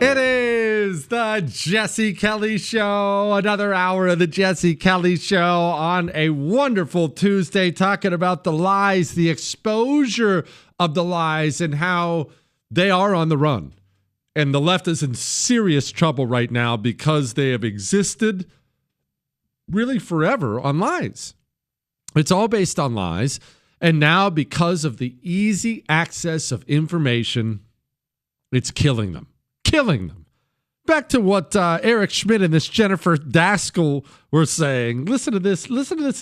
It is the Jesse Kelly Show, another hour of the Jesse Kelly Show on a wonderful Tuesday, talking about the lies, the exposure of the lies, and how they are on the run. And the left is in serious trouble right now because they have existed really forever on lies. It's all based on lies. And now, because of the easy access of information, it's killing them. Back to what Eric Schmidt and this Jennifer Daskell were saying. Listen to this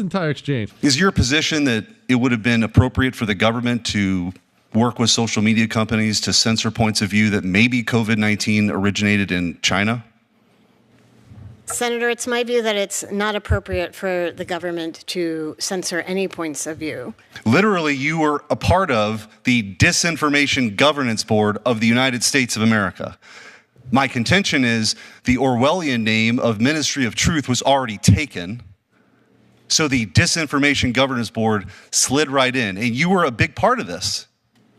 entire exchange. Is your position that it would have been appropriate for the government to work with social media companies to censor points of view that maybe COVID-19 originated in China? Senator, it's my view that it's not appropriate for the government to censor any points of view. Literally, you were a part of the Disinformation Governance Board of the United States of America. My contention is the Orwellian name of Ministry of Truth was already taken, so the Disinformation Governance Board slid right in, and you were a big part of this.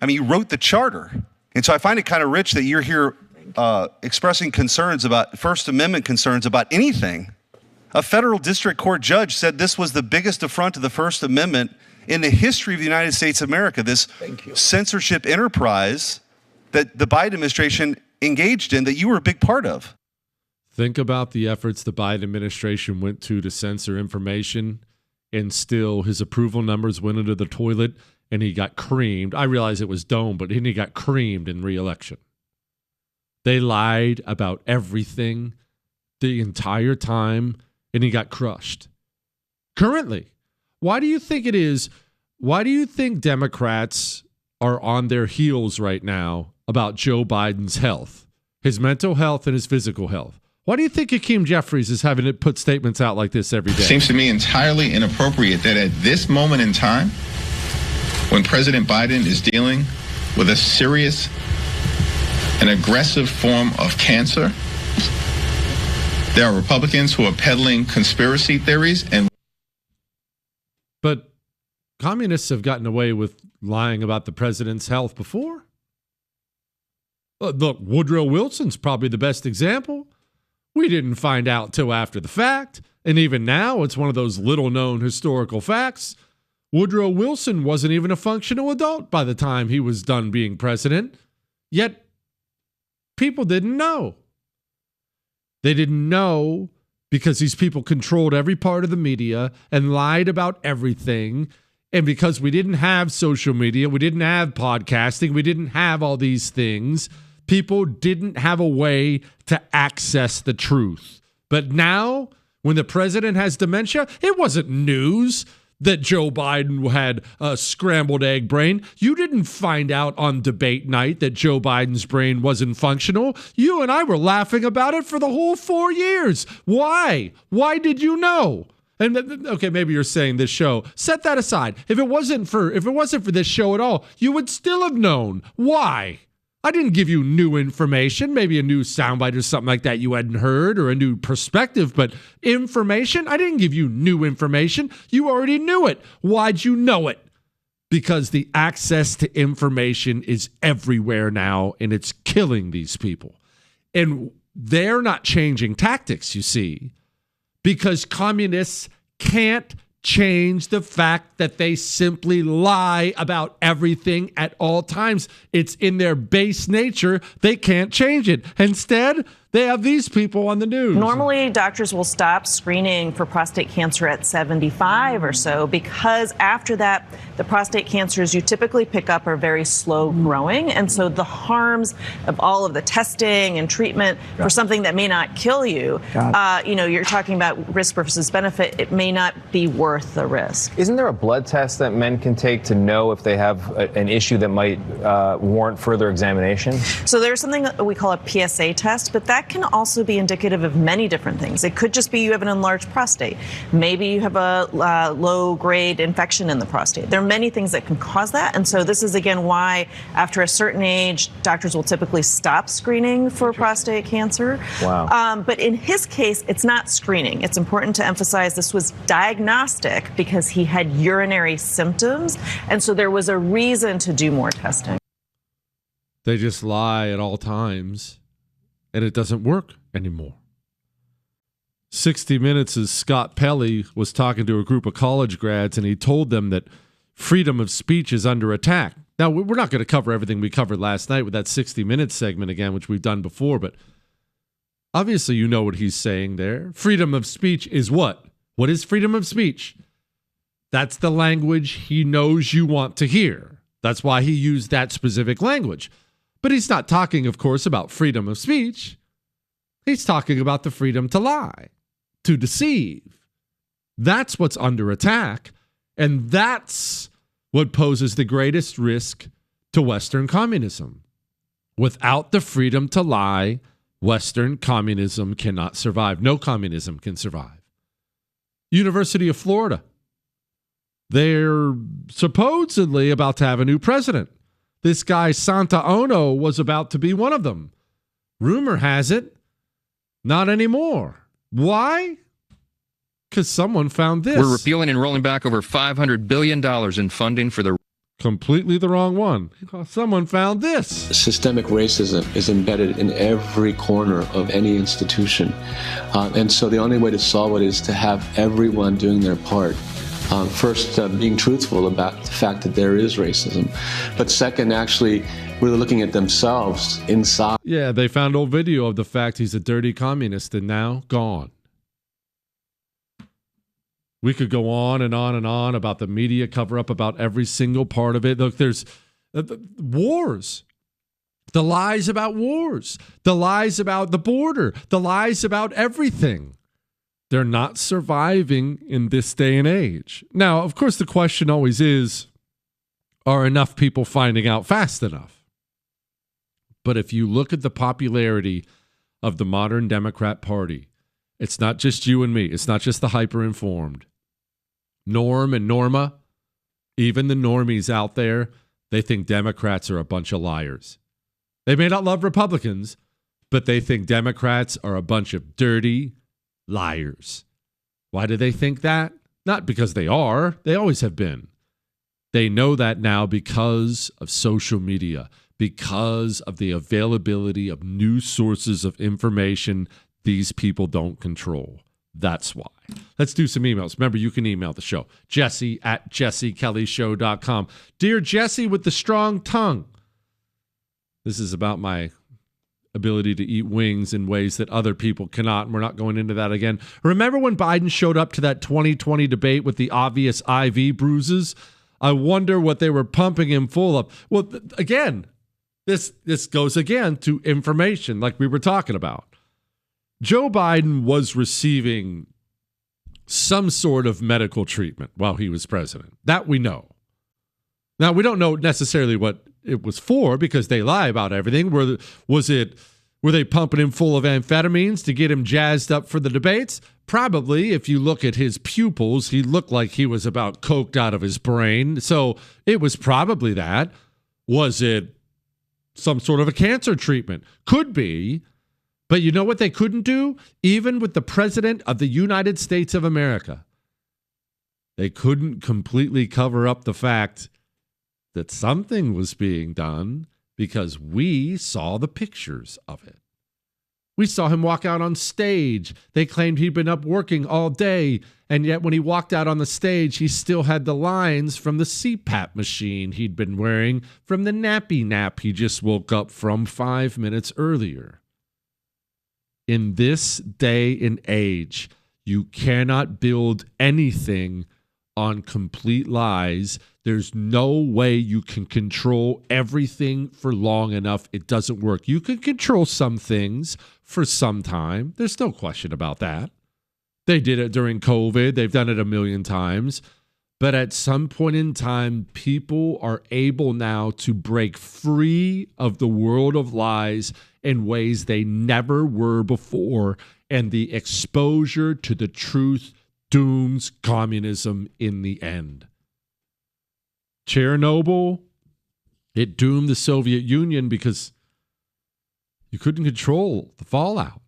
I mean, you wrote the charter, and so I find it kind of rich that you're here expressing concerns about First Amendment concerns about anything. A federal district court judge said this was the biggest affront to the First Amendment in the history of the United States of America, this censorship enterprise that the Biden administration engaged in that you were a big part of. Think about the efforts the Biden administration went to censor information, and still his approval numbers went into the toilet and he got creamed. I realize it was Dome, but he got creamed in re-election. They lied about everything the entire time, and he got crushed. Currently, why do you think it is? Why do you think Democrats are on their heels right now about Joe Biden's health, his mental health and his physical health? Why do you think Hakeem Jeffries is having to put statements out like this every day? Seems to me entirely inappropriate that at this moment in time, when President Biden is dealing with a serious an aggressive form of cancer, there are Republicans who are peddling conspiracy theories. But communists have gotten away with lying about the president's health before. Look, Woodrow Wilson's probably the best example. We didn't find out till after the fact. And even now, it's one of those little-known historical facts. Woodrow Wilson wasn't even a functional adult by the time he was done being president. Yet, people didn't know. They didn't know because these people controlled every part of the media and lied about everything. And because we didn't have social media, we didn't have podcasting, we didn't have all these things, people didn't have a way to access the truth. But now, when the president has dementia, it wasn't news that Joe Biden had a scrambled egg brain. You didn't find out on debate night that Joe Biden's brain wasn't functional. You and I were laughing about it for the whole 4 years. Why? Why did you know? And okay, maybe you're saying this show. Set that aside. If it wasn't for this show at all, you would still have known. Why? I didn't give you new information, maybe a new soundbite or something like that you hadn't heard, or a new perspective, but information? I didn't give you new information. You already knew it. Why'd you know it? Because the access to information is everywhere now, and it's killing these people. And they're not changing tactics, you see, because communists can't change the fact that they simply lie about everything at all times. It's in their base nature. They can't change it. Instead, they have these people on the news. Normally, doctors will stop screening for prostate cancer at 75 or so, because after that, the prostate cancers you typically pick up are very slow growing. And so the harms of all of the testing and treatment for something that may not kill you, you're talking about risk versus benefit. It may not be worth the risk. Isn't there a blood test that men can take to know if they have an issue that might warrant further examination? So there's something that we call a PSA test, but that can also be indicative of many different things. It could just be you have an enlarged prostate. Maybe you have a low-grade infection in the prostate. There are many things that can cause that. And so this is, again, why after a certain age, doctors will typically stop screening for prostate cancer. Wow. But in his case, it's not screening. It's important to emphasize this was diagnostic because he had urinary symptoms. And so there was a reason to do more testing. They just lie at all times. and it doesn't work anymore. 60 Minutes' Scott Pelley was talking to a group of college grads, and he told them that freedom of speech is under attack. Now, we're not going to cover everything we covered last night with that 60 Minutes segment again, which we've done before, but obviously you know what he's saying there. Freedom of speech is what? What is freedom of speech? That's the language he knows you want to hear. That's why he used that specific language. But he's not talking, of course, about freedom of speech. He's talking about the freedom to lie, to deceive. That's what's under attack. And that's what poses the greatest risk to Western communism. Without the freedom to lie, Western communism cannot survive. No communism can survive. University of Florida. They're supposedly about to have a new president. This guy, Santaono, was about to be one of them. Rumor has it, not anymore. Why? Because someone found this. We're repealing and rolling back over $500 billion in funding for the... Completely the wrong one. Someone found this. Systemic racism is embedded in every corner of any institution. And so the only way to solve it is to have everyone doing their part. First, being truthful about the fact that there is racism. But second, actually really looking at themselves inside. Yeah, they found old video of the fact he's a dirty communist and now gone. We could go on and on and on about the media cover-up about every single part of it. Look, there's wars. The lies about wars. The lies about the border. The lies about everything. They're not surviving in this day and age. Now, of course, the question always is, are enough people finding out fast enough? But if you look at the popularity of the modern Democrat Party, it's not just you and me. It's not just the hyper-informed. Norm and Norma, even the normies out there, they think Democrats are a bunch of liars. They may not love Republicans, but they think Democrats are a bunch of dirty liars. Why do they think that? Not because they are. They always have been. They know that now because of social media, because of the availability of new sources of information these people don't control. That's why. Let's do some emails. Remember, you can email the show. Jesse@jessekellyshow.com. Dear Jesse with the strong tongue. This is about my ability to eat wings in ways that other people cannot, and we're not going into that again. Remember when Biden showed up to that 2020 debate with the obvious IV bruises? I wonder what they were pumping him full of. Well, again, this goes again to information like we were talking about. Joe Biden was receiving some sort of medical treatment while he was president. That we know. Now, we don't know necessarily what it was for because they lie about everything. Were they pumping him full of amphetamines to get him jazzed up for the debates? Probably. If you look at his pupils, he looked like he was about coked out of his brain. So it was probably that. Was it some sort of a cancer treatment? Could be. But you know what they couldn't do? Even with the president of the United States of America, they couldn't completely cover up the fact that something was being done because we saw the pictures of it. We saw him walk out on stage. They claimed he'd been up working all day, and yet when he walked out on the stage, he still had the lines from the CPAP machine he'd been wearing from the nappy nap he just woke up from 5 minutes earlier. In this day and age, you cannot build anything on complete lies. There's no way you can control everything for long enough. It doesn't work. You can control some things for some time. There's no question about that. They did it during COVID. They've done it a million times. But at some point in time, people are able now to break free of the world of lies in ways they never were before. And the exposure to the truth dooms communism in the end. Chernobyl, it doomed the Soviet Union because you couldn't control the fallout.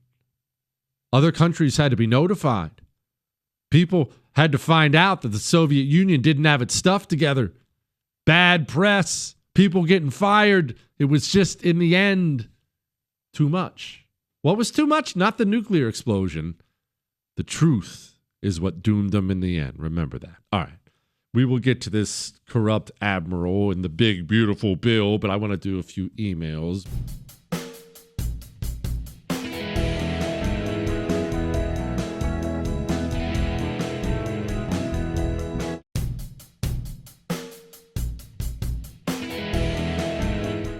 Other countries had to be notified. People had to find out that the Soviet Union didn't have its stuff together. Bad press, people getting fired. It was just, in the end, too much. What was too much? Not the nuclear explosion. The truth is what doomed them in the end. Remember that. All right. We will get to this corrupt admiral and the big, beautiful bill, but I want to do a few emails.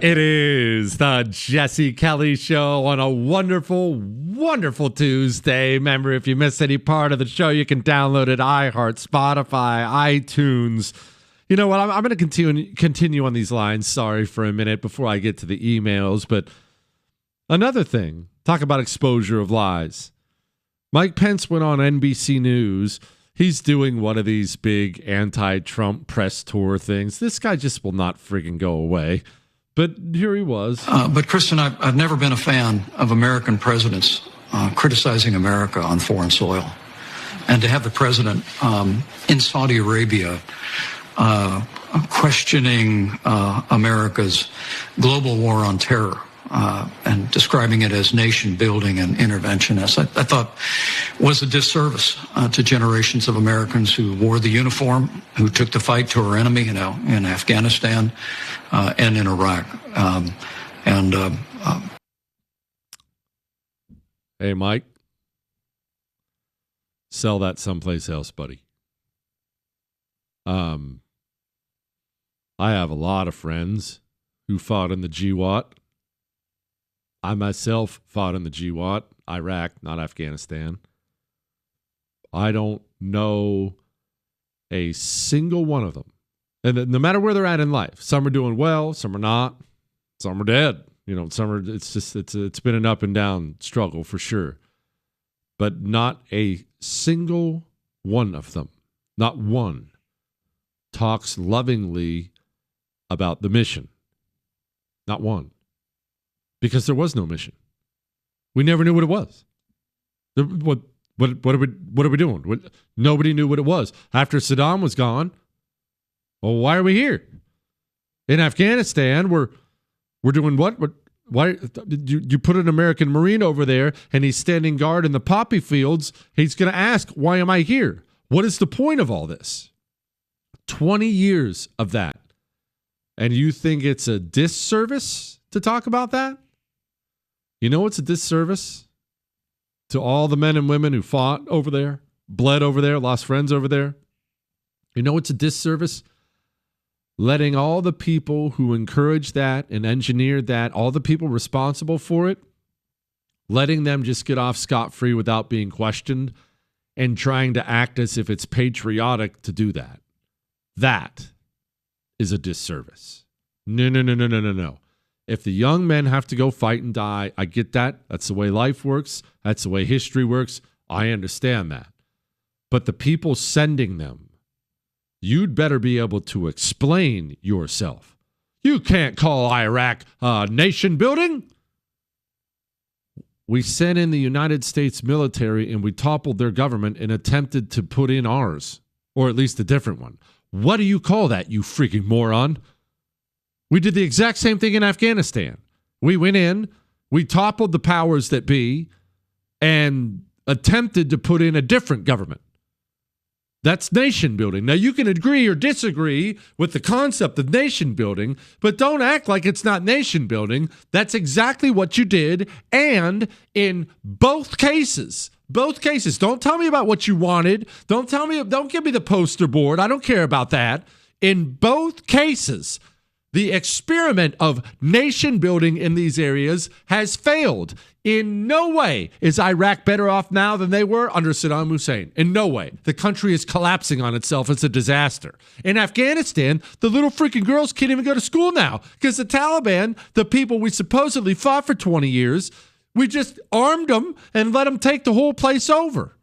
It is the Jesse Kelly Show on a wonderful, wonderful Tuesday. Remember, if you miss any part of the show, you can download it iHeart, Spotify, iTunes. You know what? I'm going to continue on these lines. Sorry for a minute before I get to the emails. But another thing, talk about exposure of lies. Mike Pence went on NBC News. He's doing one of these big anti-Trump press tour things. This guy just will not friggin' go away. But here he was. But, Kristen, I've never been a fan of American presidents criticizing America on foreign soil. And to have the president in Saudi Arabia questioning America's global war on terror and describing it as nation building and interventionist, I thought was a disservice to generations of Americans who wore the uniform, who took the fight to our enemy, in Afghanistan and in Iraq. Hey, Mike, sell that someplace else, buddy. I have a lot of friends who fought in the GWOT. I myself fought in the GWOT, Iraq, not Afghanistan. I don't know a single one of them. And no matter where they're at in life, some are doing well, some are not, some are dead. It's been an up and down struggle for sure. But not a single one of them, not one, talks lovingly about the mission. Not one. Because there was no mission. We never knew what it was. What are we doing? Nobody knew what it was. After Saddam was gone, well, why are we here? In Afghanistan, we're doing what? Why you put an American Marine over there and he's standing guard in the poppy fields? He's going to ask, why am I here? What is the point of all this? 20 years of that. And you think it's a disservice to talk about that? You know what's a disservice to all the men and women who fought over there, bled over there, lost friends over there? You know what's a disservice? Letting all the people who encouraged that and engineered that, all the people responsible for it, letting them just get off scot-free without being questioned and trying to act as if it's patriotic to do that. That is a disservice. No. If the young men have to go fight and die, I get that. That's the way life works. That's the way history works. I understand that. But the people sending them, you'd better be able to explain yourself. You can't call Iraq nation building. We sent in the United States military and we toppled their government and attempted to put in ours, or at least a different one. What do you call that, you freaking moron? We did the exact same thing in Afghanistan. We went in, we toppled the powers that be, and attempted to put in a different government. That's nation building. Now, you can agree or disagree with the concept of nation building, but don't act like it's not nation building. That's exactly what you did. And in both cases, don't tell me about what you wanted. Don't give me the poster board. I don't care about that. In both cases, the experiment of nation building in these areas has failed. In no way is Iraq better off now than they were under Saddam Hussein. In no way. The country is collapsing on itself. It's a disaster. In Afghanistan, the little freaking girls can't even go to school now because the Taliban, the people we supposedly fought for 20 years, we just armed them and let them take the whole place over.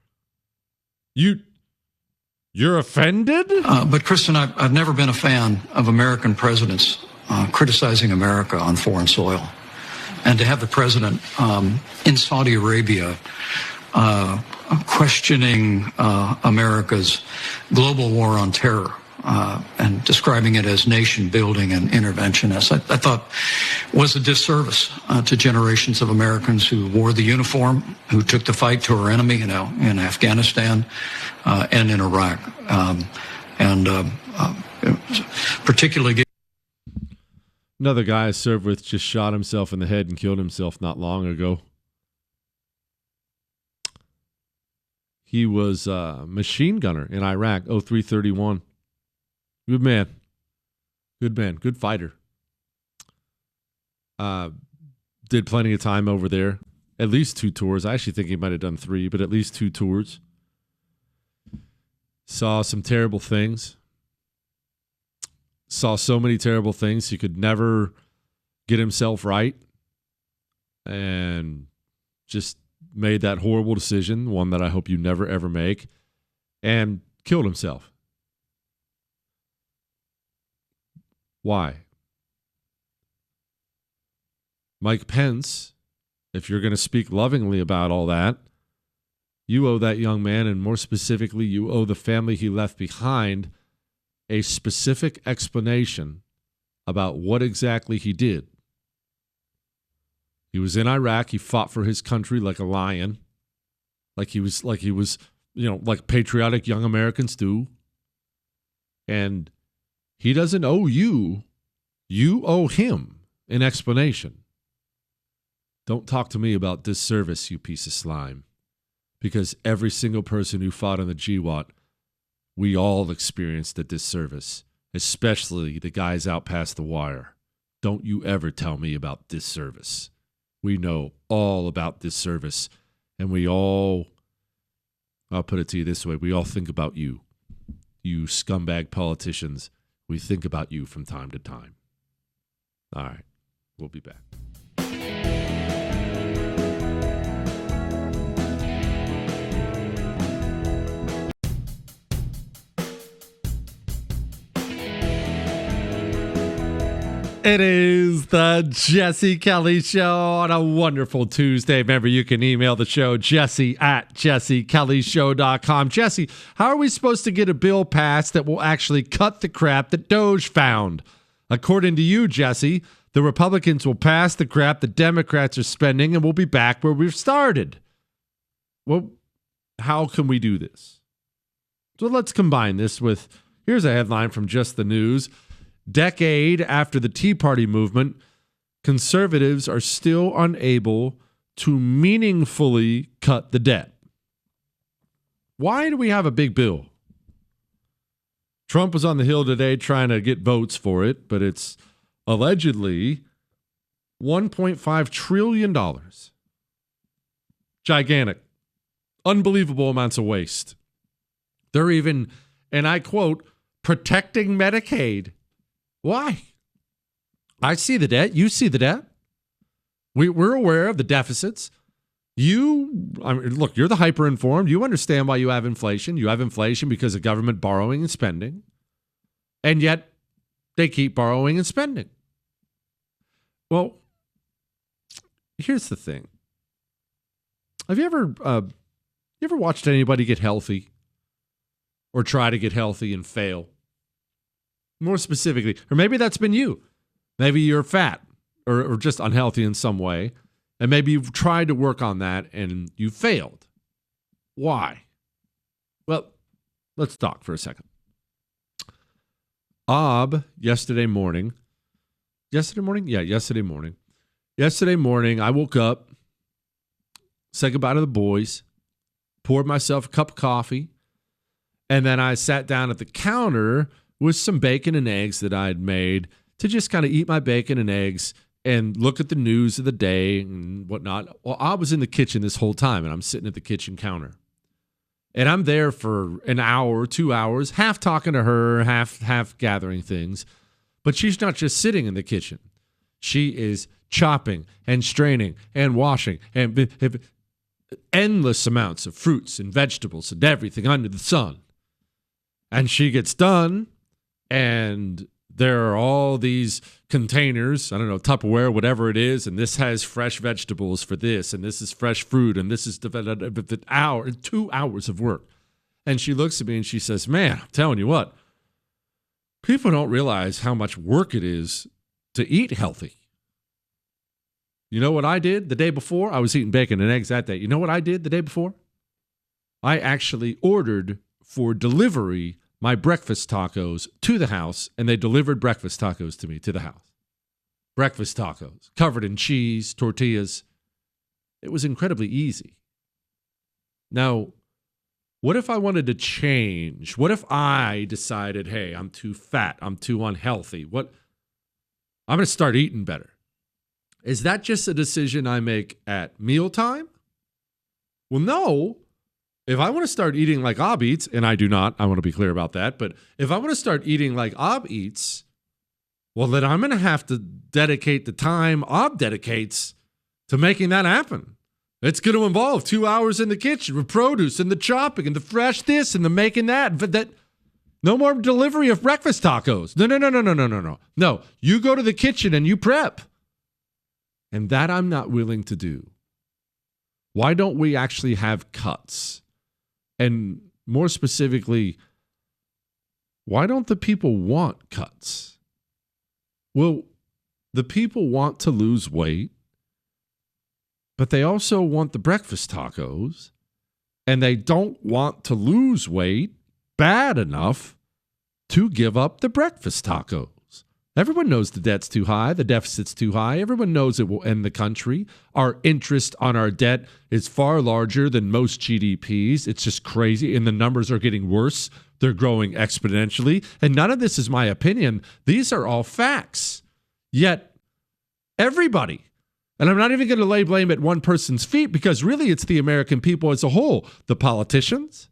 You're offended? But, Kristen, I've never been a fan of American presidents criticizing America on foreign soil. And to have the president in Saudi Arabia questioning America's global war on terror and describing it as nation building and interventionist, I thought was a disservice to generations of Americans who wore the uniform, who took the fight to our enemy, in Afghanistan and in Iraq. Particularly. Another guy I served with just shot himself in the head and killed himself not long ago. He was a machine gunner in Iraq, 0331. Good man. Good fighter. Did plenty of time over there. At least 2 tours. I actually think he might have done 3, but at least 2 tours. Saw some terrible things. Saw so many terrible things. He could never get himself right. And just made that horrible decision, one that I hope you never, ever make, and killed himself. Why? Mike Pence, if you're going to speak lovingly about all that, you owe that young man, and more specifically, you owe the family he left behind, a specific explanation about what exactly he did. He was in Iraq. He fought for his country like a lion, like he was, like patriotic young Americans do. And he doesn't owe you. You owe him an explanation. Don't talk to me about disservice, you piece of slime. Because every single person who fought on the GWOT, we all experienced a disservice, especially the guys out past the wire. Don't you ever tell me about disservice. We know all about disservice, and I'll put it to you this way, we all think about you. You scumbag politicians, we think about you from time to time. All right, we'll be back. It is the Jesse Kelly Show on a wonderful Tuesday. Remember, you can email the show, jesse@jessekellyshow.com. Jesse, how are we supposed to get a bill passed that will actually cut the crap that Doge found? According to you, Jesse, the Republicans will pass the crap the Democrats are spending and we'll be back where we've started. Well, how can we do this? So let's combine this with, here's a headline from Just the News. Decade after the Tea Party movement, conservatives are still unable to meaningfully cut the debt. Why do we have a big bill? Trump was on the Hill today trying to get votes for it, but it's allegedly $1.5 trillion. Gigantic. Unbelievable amounts of waste. They're even, and I quote, protecting Medicaid. Why? I see the debt. You see the debt. We're aware of the deficits. Look, you're the hyper-informed. You understand why you have inflation. You have inflation because of government borrowing and spending. And yet, they keep borrowing and spending. Well, here's the thing. Have you ever watched anybody get healthy or try to get healthy and fail? More specifically, or maybe that's been you. Maybe you're fat or just unhealthy in some way, and maybe you've tried to work on that and you failed. Why? Well, let's talk for a second. Yesterday morning, I woke up, said goodbye to the boys, poured myself a cup of coffee, and then I sat down at the counter with some bacon and eggs that I'd made to just kind of eat my bacon and eggs and look at the news of the day and whatnot. Well, I was in the kitchen this whole time, and I'm sitting at the kitchen counter. And I'm there for an hour, 2 hours, half talking to her, half gathering things. But she's not just sitting in the kitchen. She is chopping and straining and washing and endless amounts of fruits and vegetables and everything under the sun. And she gets done, and there are all these containers, I don't know, Tupperware, whatever it is, and this has fresh vegetables for this, and this is fresh fruit, and this is 2 hours of work. And she looks at me and she says, man, I'm telling you what, People don't realize how much work it is to eat healthy. You know what I did the day before? I was eating bacon and eggs that day. You know what I did the day before? I actually ordered for delivery my breakfast tacos to the house, and they delivered breakfast tacos to me to the house. Breakfast tacos, covered in cheese, tortillas. It was incredibly easy. Now, what if I wanted to change? What if I decided, hey, I'm too fat, I'm too unhealthy? I'm going to start eating better. Is that just a decision I make at mealtime? Well, no. If I want to start eating like Ob eats, and I do not, I want to be clear about that, but if I want to start eating like Ob eats, well, then I'm going to have to dedicate the time Ob dedicates to making that happen. It's going to involve 2 hours in the kitchen with produce and the chopping and the fresh this and the making that. No more delivery of breakfast tacos. No. No, you go to the kitchen and you prep. And that I'm not willing to do. Why don't we actually have cuts? And more specifically, why don't the people want cuts? Well, the people want to lose weight, but they also want the breakfast tacos, and they don't want to lose weight bad enough to give up the breakfast tacos. Everyone knows the debt's too high, the deficit's too high. Everyone knows it will end the country. Our interest on our debt is far larger than most GDPs. It's just crazy, and the numbers are getting worse. They're growing exponentially, and none of this is my opinion. These are all facts. Yet, everybody, and I'm not even going to lay blame at one person's feet, because really it's the American people as a whole, the politicians,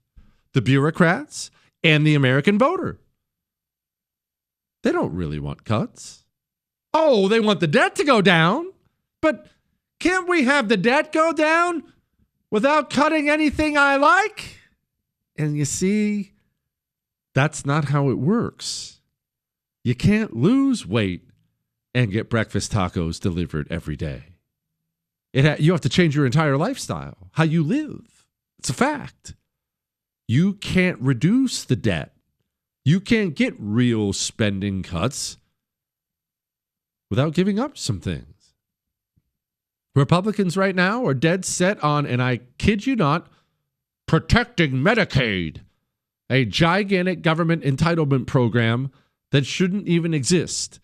the bureaucrats, and the American voter. They don't really want cuts. Oh, they want the debt to go down. But can't we have the debt go down without cutting anything I like? And you see, that's not how it works. You can't lose weight and get breakfast tacos delivered every day. You have to change your entire lifestyle, how you live. It's a fact. You can't reduce the debt. You can't get real spending cuts without giving up some things. Republicans right now are dead set on, and I kid you not, protecting Medicaid, a gigantic government entitlement program that shouldn't even exist.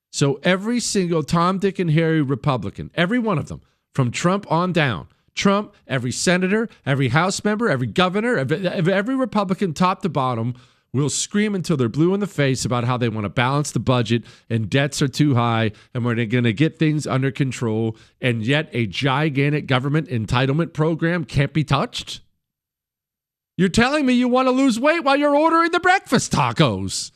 So every single Tom, Dick, and Harry Republican, every one of them, from Trump on down, Trump, every senator, every House member, every governor, every Republican top to bottom, will scream until they're blue in the face about how they want to balance the budget and debts are too high and we're going to get things under control, and yet a gigantic government entitlement program can't be touched? You're telling me you want to lose weight while you're ordering the breakfast tacos.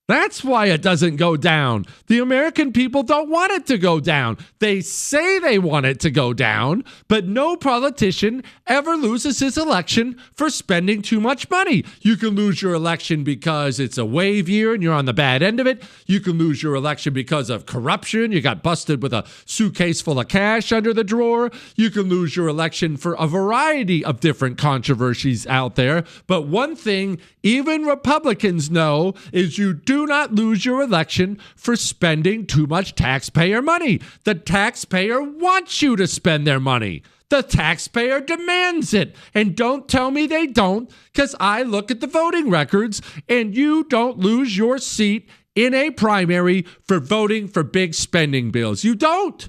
That's why it doesn't go down. The American people don't want it to go down. They say they want it to go down, but no politician ever loses his election for spending too much money. You can lose your election because it's a wave year and you're on the bad end of it. You can lose your election because of corruption. You got busted with a suitcase full of cash under the drawer. You can lose your election for a variety of different controversies out there. But one thing even Republicans know is you do not lose your election for spending too much taxpayer money. The taxpayer wants you to spend their money. The taxpayer demands it. And don't tell me they don't, because I look at the voting records and you don't lose your seat in a primary for voting for big spending bills. You don't.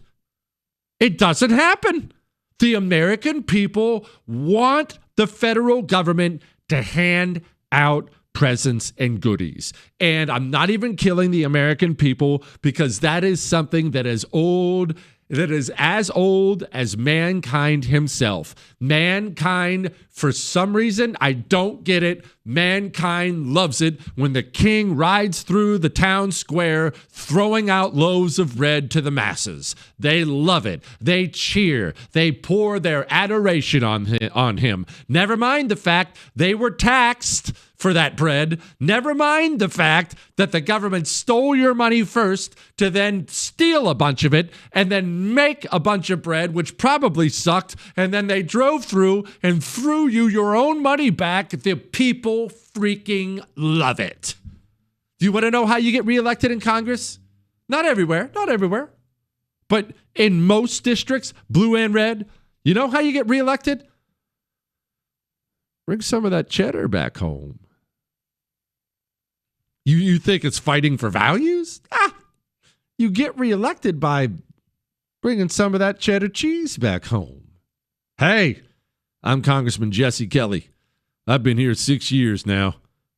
It doesn't happen. The American people want the federal government to hand out presents and goodies. And I'm not even killing the American people, because that is something that is old, that is as old as mankind himself. Mankind, for some reason, I don't get it, mankind loves it when the king rides through the town square throwing out loaves of bread to the masses. They love it. They cheer. They pour their adoration on him. Never mind the fact they were taxed for that bread. Never mind the fact that the government stole your money first to then steal a bunch of it and then make a bunch of bread, which probably sucked, and then they drove through and threw you your own money back. The people freaking love it. Do you want to know how you get reelected in Congress? Not everywhere. But in most districts, blue and red, you know how you get reelected? Bring some of that cheddar back home. You think it's fighting for values? You get reelected by bringing some of that cheddar cheese back home. Hey, I'm Congressman Jesse Kelly. I've been here 6 years now,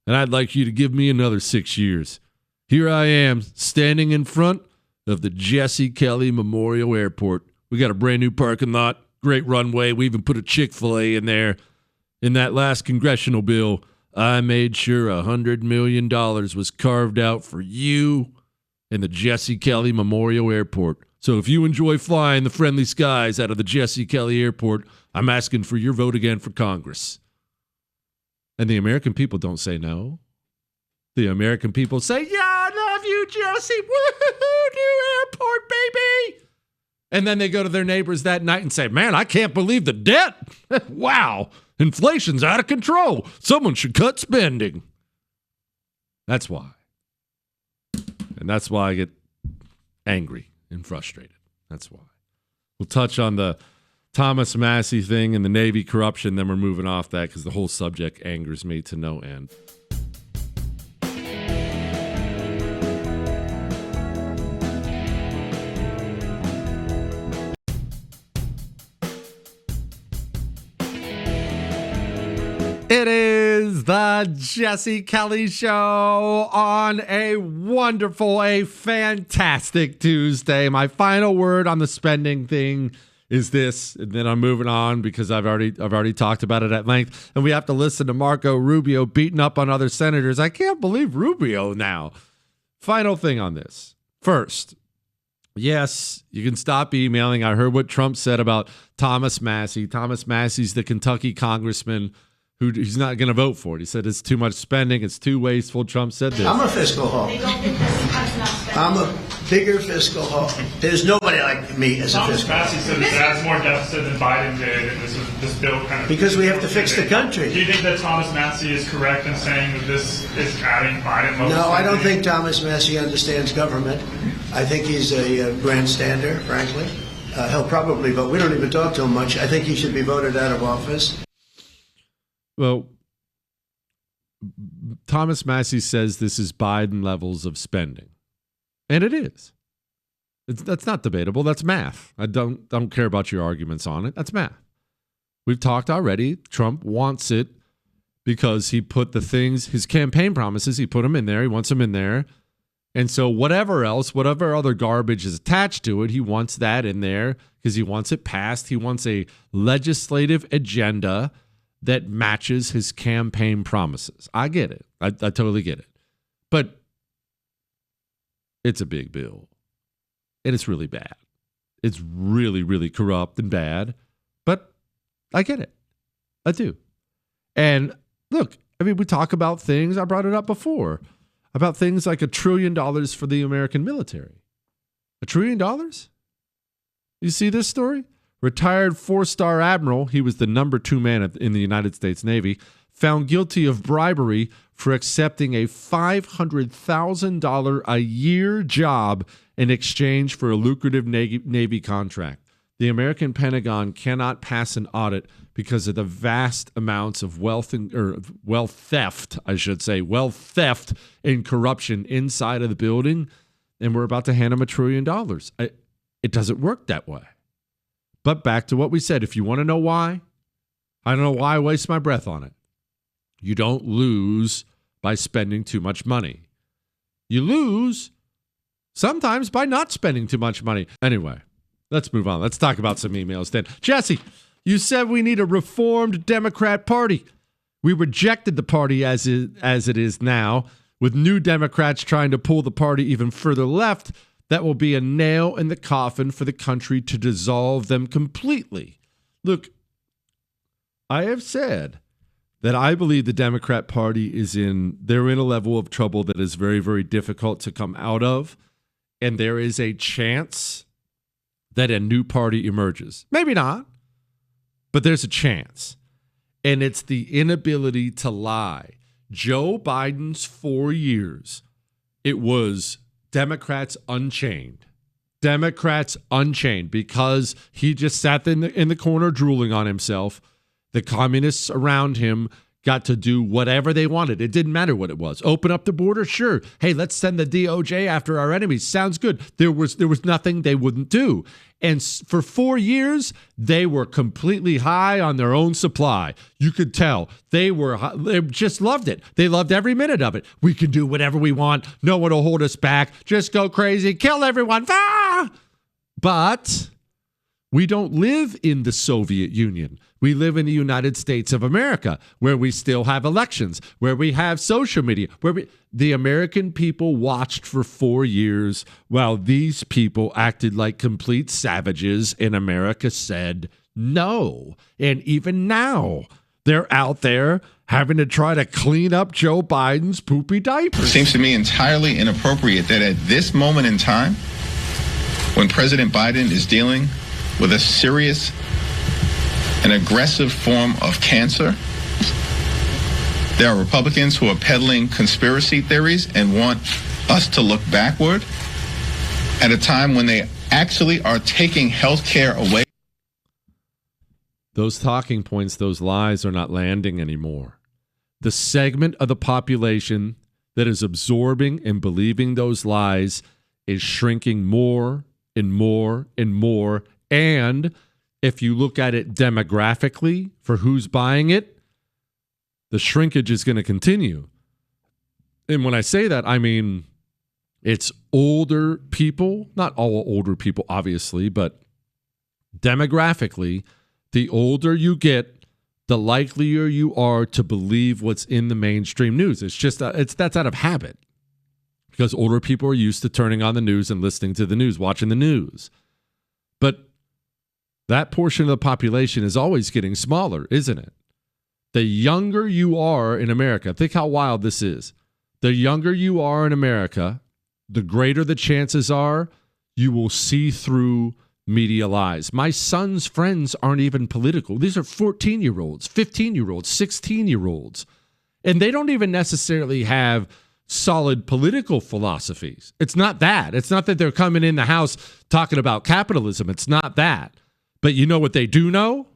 and I'd like you to give me another 6 years. Here I am, standing in front of the Jesse Kelly Memorial Airport. We got a brand new parking lot, great runway. We even put a Chick-fil-A in there. In that last congressional bill, I made sure $100 million was carved out for you in the Jesse Kelly Memorial Airport. So if you enjoy flying the friendly skies out of the Jesse Kelly Airport, I'm asking for your vote again for Congress. And the American people don't say no. The American people say, yeah, I love you, Jesse. Woohoo, new airport, baby. And then they go to their neighbors that night and say, man, I can't believe the debt. Wow, inflation's out of control. Someone should cut spending. That's why. And that's why I get angry and frustrated. That's why. We'll touch on the Thomas Massie thing and the Navy corruption, then we're moving off that because the whole subject angers me to no end. It is the Jesse Kelly Show on a wonderful, a fantastic Tuesday. My final word on the spending thing is this, and then I'm moving on because I've already talked about it at length, and we have to listen to Marco Rubio beating up on other senators. I can't believe Rubio now. Final thing on this. First, yes, you can stop emailing. I heard what Trump said about Thomas Massie. Thomas Massie's the Kentucky congressman who he's not going to vote for it. He said it's too much spending. It's too wasteful. Trump said this. I'm a fiscal hawk. I'm a bigger fiscal hawk. There's nobody like me as a fiscal hawk. Thomas Massie said that adds more deficit than Biden did, and this bill kind of... Because we have to fix the country. Do you think that Thomas Massie is correct in saying that this is adding Biden? No, I don't think Thomas Massie understands government. I think he's a grandstander, frankly. He'll probably vote. We don't even talk to him much. I think he should be voted out of office. Well, Thomas Massie says this is Biden levels of spending. And it is. That's not debatable. That's math. I don't care about your arguments on it. That's math. We've talked already. Trump wants it because he put the things, his campaign promises, he put them in there. He wants them in there. And so whatever other garbage is attached to it, he wants that in there because he wants it passed. He wants a legislative agenda that matches his campaign promises. I get it. I totally get it. But it's a big bill. And it's really bad. It's really, really corrupt and bad. But I get it. I do. And look, I mean, we talk about things, I brought it up before, about things like $1 trillion for the American military. $1 trillion? You see this story? Retired 4-star admiral, he was the number 2 man in the United States Navy, found guilty of bribery for accepting a $500,000 a year job in exchange for a lucrative Navy contract. The American Pentagon cannot pass an audit because of the vast amounts of wealth theft and corruption inside of the building, and we're about to hand him $1 trillion. It doesn't work that way. But back to what we said, if you want to know why, I don't know why I waste my breath on it. You don't lose by spending too much money. You lose sometimes by not spending too much money. Anyway, let's move on. Let's talk about some emails then. Jesse, you said we need a reformed Democrat Party. We rejected the party as it is now, with new Democrats trying to pull the party even further left. That will be a nail in the coffin for the country to dissolve them completely. Look, I have said that I believe the Democrat Party they're in a level of trouble that is very, very difficult to come out of. And there is a chance that a new party emerges. Maybe not, but there's a chance. And it's the inability to lie. Joe Biden's 4 years it was Democrats Unchained. Democrats Unchained, because he just sat in the corner drooling on himself. The communists around him got to do whatever they wanted. It didn't matter what it was. Open up the border? Sure. Hey, let's send the DOJ after our enemies. Sounds good. There was nothing they wouldn't do. And for 4 years, they were completely high on their own supply. You could tell. They just loved it. They loved every minute of it. We can do whatever we want. No one will hold us back. Just go crazy. Kill everyone. Ah! But we don't live in the Soviet Union. We live in the United States of America, where we still have elections, where we have social media, the American people watched for 4 years while these people acted like complete savages, and America said no. And even now, they're out there having to try to clean up Joe Biden's poopy diapers. It seems to me entirely inappropriate that at this moment in time, when President Biden is dealing with a serious and aggressive form of cancer, there are Republicans who are peddling conspiracy theories and want us to look backward at a time when they actually are taking health care away. Those talking points, those lies are not landing anymore. The segment of the population that is absorbing and believing those lies is shrinking more and more and more. And if you look at it demographically for who's buying it, the shrinkage is going to continue. And when I say that, I mean it's older people, not all older people, obviously, but demographically, the older you get, the likelier you are to believe what's in the mainstream news. It's just that's out of habit, because older people are used to turning on the news and listening to the news, watching the news. But that portion of the population is always getting smaller, isn't it? The younger you are in America, think how wild this is. The younger you are in America, the greater the chances are you will see through media lies. My son's friends aren't even political. These are 14-year-olds, 15-year-olds, 16-year-olds. And they don't even necessarily have solid political philosophies. It's not that. It's not that they're coming in the house talking about capitalism. It's not that. But you know what they do know?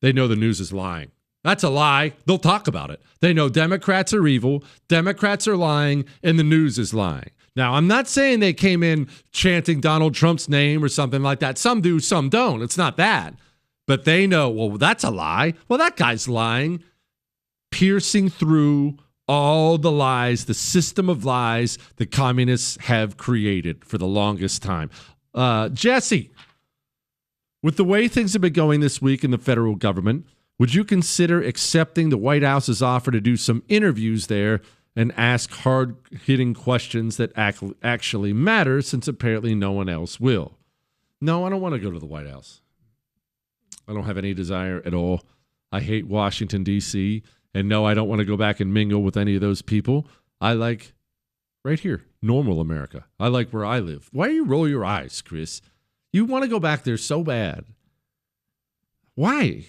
They know the news is lying. That's a lie. They'll talk about it. They know Democrats are evil, Democrats are lying, and the news is lying. Now, I'm not saying they came in chanting Donald Trump's name or something like that. Some do, some don't. It's not that. But they know, well, that's a lie. Well, that guy's lying, piercing through all the lies, the system of lies the communists have created for the longest time. Jesse, with the way things have been going this week in the federal government, would you consider accepting the White House's offer to do some interviews there and ask hard-hitting questions that actually matter, since apparently no one else will? No, I don't want to go to the White House. I don't have any desire at all. I hate Washington, D.C., and no, I don't want to go back and mingle with any of those people. I like right here, normal America. I like where I live. Why do you roll your eyes, Chris? You want to go back there so bad. Why?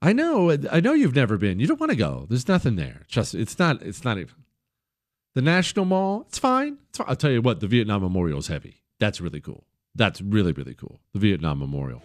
I know you've never been. You don't want to go. There's nothing there. Trust me, it's not even. The National Mall, it's fine. I'll tell you what, the Vietnam Memorial is heavy. That's really cool. That's really, really cool. The Vietnam Memorial.